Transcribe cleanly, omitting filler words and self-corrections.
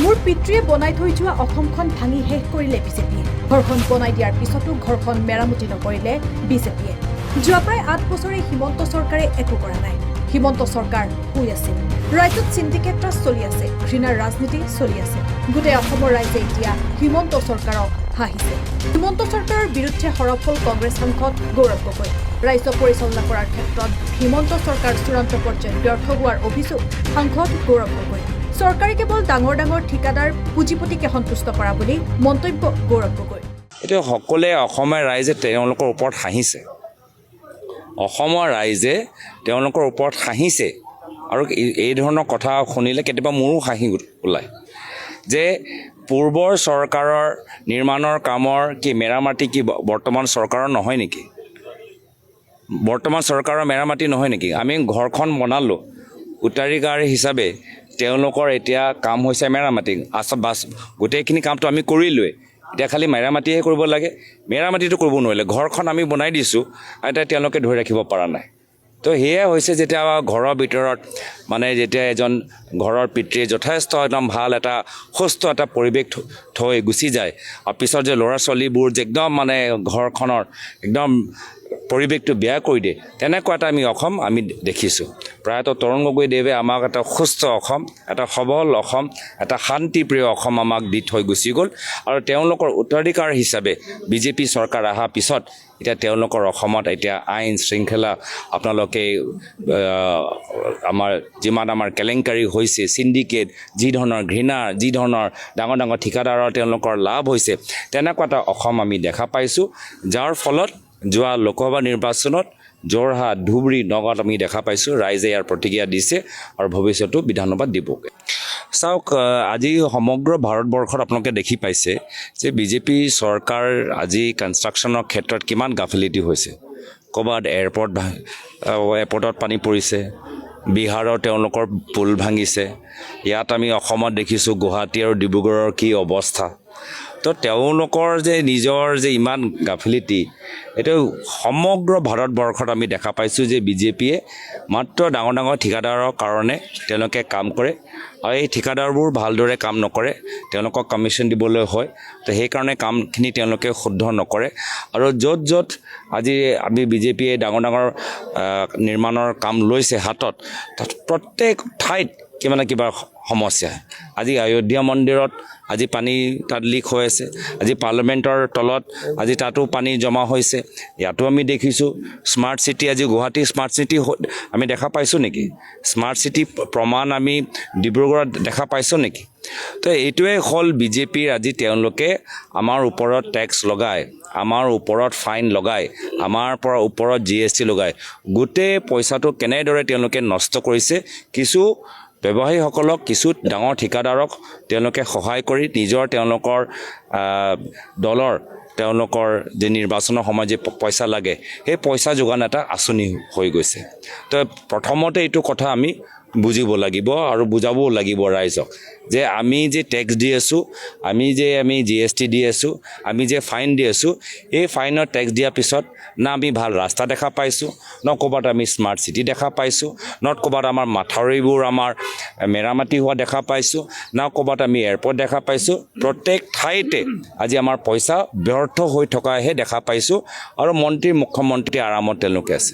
মোৰ পিতৃয়ে বনাই থৈ যোৱা অসমখন ভাঙি শেষ কৰিলে বিজেপিয়ে। ঘৰখন বনাই দিয়াৰ পিছতো ঘৰখন মেৰামতি নকৰিলে বিজেপিয়ে। যোৱা প্ৰায় 8 বছৰে হিমন্ত চৰকাৰে একো কৰা নাই। হিমন্ত চৰকাৰ শুই আছিল। ৰাজ্যত চিণ্ডিকেট ৰাজ চলি আছে, ঘৃণাৰ ৰাজনীতি চলি আছে। গোটেই অসমৰ ৰাইজে এতিয়া হিমন্ত চৰকাৰক হাঁহিছে। হিমন্ত চৰকাৰৰ বিৰুদ্ধে সৰব হ'ল কংগ্ৰেছ সাংসদ গৌৰৱ গগৈ। ৰাজ্য পৰিচালনা কৰাৰ ক্ষেত্ৰত হিমন্ত চৰকাৰ চূড়ান্ত পৰ্যায়ত ব্যৰ্থ হোৱাৰ অভিযোগ সাংসদ গৌৰৱ গগৈ। চৰকাৰে কেৱল ডাঙৰ ডাঙৰ ঠিকাদাৰ পুঁজিপতিকে সন্তুষ্ট কৰা বুলি মন্তব্য গৌৰৱ গগৈ। এতিয়া সকলোৱে অসমৰ ৰাইজে তেওঁলোকৰ ওপৰত হাঁহিছে। অসমৰ ৰাইজে তেওঁলোকৰ ওপৰত হাঁহিছে আৰু এই ধৰণৰ কথা শুনিলে কেতিয়াবা মোৰো হাঁহি ওলায় যে পূৰ্বৰ চৰকাৰৰ নিৰ্মাণৰ কামৰ কি মেৰামতি কি বৰ্তমান চৰকাৰৰ নহয় নেকি? বৰ্তমান চৰকাৰৰ মেৰামতি নহয় নেকি? আমি ঘৰখন বনালোঁ, উত্তৰাধিকাৰ হিচাপে তেওঁলোকৰ এতিয়া কাম হৈছে মেৰামতি। গোটেইখিনি কামটো আমি কৰিলোৱেই, এতিয়া খালি মেৰামতিহে কৰিব লাগে। মেৰামতিটো কৰিব নোৱাৰিলে, ঘৰখন আমি বনাই দিছোঁ, এতিয়া তেওঁলোকে ধৰি ৰাখিব পৰা নাই। তো সেয়াই হৈছে যেতিয়া ঘৰৰ ভিতৰত যেতিয়া এজন ঘৰৰ পিতৃয়ে যথেষ্ট একদম ভাল এটা সুস্থ এটা পৰিৱেশ থৈ গুচি যায় আৰু পিছত যে ল'ৰা ছোৱালীবোৰ যে একদম ঘৰখনৰ একদম পৰিৱেশটো বেয়া কৰি দিয়ে, তেনেকুৱা এটা অসম আমি দেখিছোঁ। প্ৰায়তঃ তৰুণ গগৈদেৱে আমাক এটা সুস্থ অসম, এটা সবল অসম, এটা শান্তিপ্ৰিয় অসম আমাক দি থৈ গুচি গ'ল আৰু তেওঁলোকৰ উত্তৰাধিকাৰ হিচাপে বিজেপি চৰকাৰ অহাৰ পিছত এতিয়া তেওঁলোকৰ অসমত এতিয়া আইন শৃংখলা আপোনালোকে যিমান আমাৰ কেলেংকাৰী হৈছে, চিণ্ডিকেট, যি ধৰণৰ ঘৃণা, যি ধৰণৰ ডাঙৰ ডাঙৰ ঠিকাদাৰৰ তেওঁলোকৰ লাভ হৈছে, তেনেকুৱা এটা অসম আমি দেখা পাইছোঁ। যাৰ ফলত যোৱা লোকসভা নিৰ্বাচনত যোৰহাট, ধুবুৰী, নগাঁৱত আমি দেখা পাইছোঁ ৰাইজে ইয়াৰ প্ৰতিক্ৰিয়া দিছে আৰু ভৱিষ্যতো বিধানসভাত দিবগৈ। চাওক, আজি সমগ্ৰ ভাৰতবৰ্ষত আপোনালোকে দেখি পাইছে যে বিজেপি চৰকাৰ আজি কনষ্ট্ৰাকশ্যনৰ ক্ষেত্ৰত কিমান গাফিলতি হৈছে। ক'ৰবাত এয়াৰপৰ্টত পানী পৰিছে, বিহাৰৰ তেওঁলোকৰ পুল ভাঙিছে, ইয়াত আমি অসমত দেখিছোঁ গুৱাহাটী আৰু ডিব্ৰুগড়ৰ কি অৱস্থা। তো তেওঁলোকৰ যে নিজৰ যে ইমান গাফিলতি, এইটো সমগ্ৰ ভাৰতবৰ্ষত আমি দেখা পাইছোঁ যে বিজেপিয়ে মাত্ৰ ডাঙৰ ডাঙৰ ঠিকাদাৰৰ কাৰণে তেওঁলোকে কাম কৰে আৰু এই ঠিকাদাৰবোৰ ভালদৰে কাম নকৰে, তেওঁলোকক কমিশ্যন দিবলৈ হয়। তো সেইকাৰণে কামখিনি তেওঁলোকে শুদ্ধ নকৰে আৰু য'ত য'ত আজি আমি বিজেপিয়ে ডাঙৰ ডাঙৰ নিৰ্মাণৰ কাম লৈছে হাতত, তাত প্ৰত্যেক ঠাইত কিবা সমস্যা। আজি অযোধ্যা মন্দিৰত আজি পানী তাত লিক হৈ আছে, আজি পাৰ্লিমেণ্টৰ তলত আজি তাতো পানী জমা হৈছে। ইয়াতো আমি দেখিছোঁ স্মাৰ্ট চিটি, আজি গুৱাহাটী স্মাৰ্ট চিটি আমি দেখা পাইছোঁ নেকি? স্মাৰ্ট চিটি প্ৰমাণ আমি ডিব্ৰুগড়ত দেখা পাইছোঁ নেকি? তো এইটোৱে হ'ল বিজেপিৰ আজি তেওঁলোকে আমাৰ ওপৰত টেক্স লগায়, আমাৰ ওপৰত ফাইন লগায়, আমাৰ ওপৰত GST লগায়। গোটেই পইচাটো কেনেদৰে তেওঁলোকে নষ্ট কৰিছে, কিছু ব্যৱসায়ীসকলক, কিছু ডাঙৰ ঠিকাদাৰক তেওঁলোকে সহায় কৰি তেওঁলোকৰ দলৰ তেওঁলোকৰ যে নিৰ্বাচনৰ সময়ত যে পইচা লাগে, সেই পইচা যোগান এটা আঁচনি হৈ গৈছে। তো প্ৰথমতে এইটো কথা আমি বুজিব লাগিব আৰু বুজাবও লাগিব ৰাইজক যে আমি যে টেক্স দি আছোঁ, আমি GST দি আছোঁ, আমি যে ফাইন দি আছোঁ, এই ফাইনৰ টেক্স দিয়াৰ পিছত না আমি ভাল ৰাস্তা দেখা পাইছোঁ, ন ক'ৰবাত আমি স্মাৰ্ট চিটি দেখা পাইছোঁ, ন ক'ৰবাত আমাৰ মাথাউৰিবোৰ আমাৰ মেৰামতি হোৱা দেখা পাইছোঁ, না ক'ৰবাত আমি এয়াৰপৰ্ট দেখা পাইছোঁ। প্ৰত্যেক ঠাইতে আজি আমাৰ পইচা ব্যৰ্থ হৈ থকাহে দেখা পাইছোঁ আৰু মুখ্যমন্ত্ৰী আৰামত তেওঁলোকে আছে।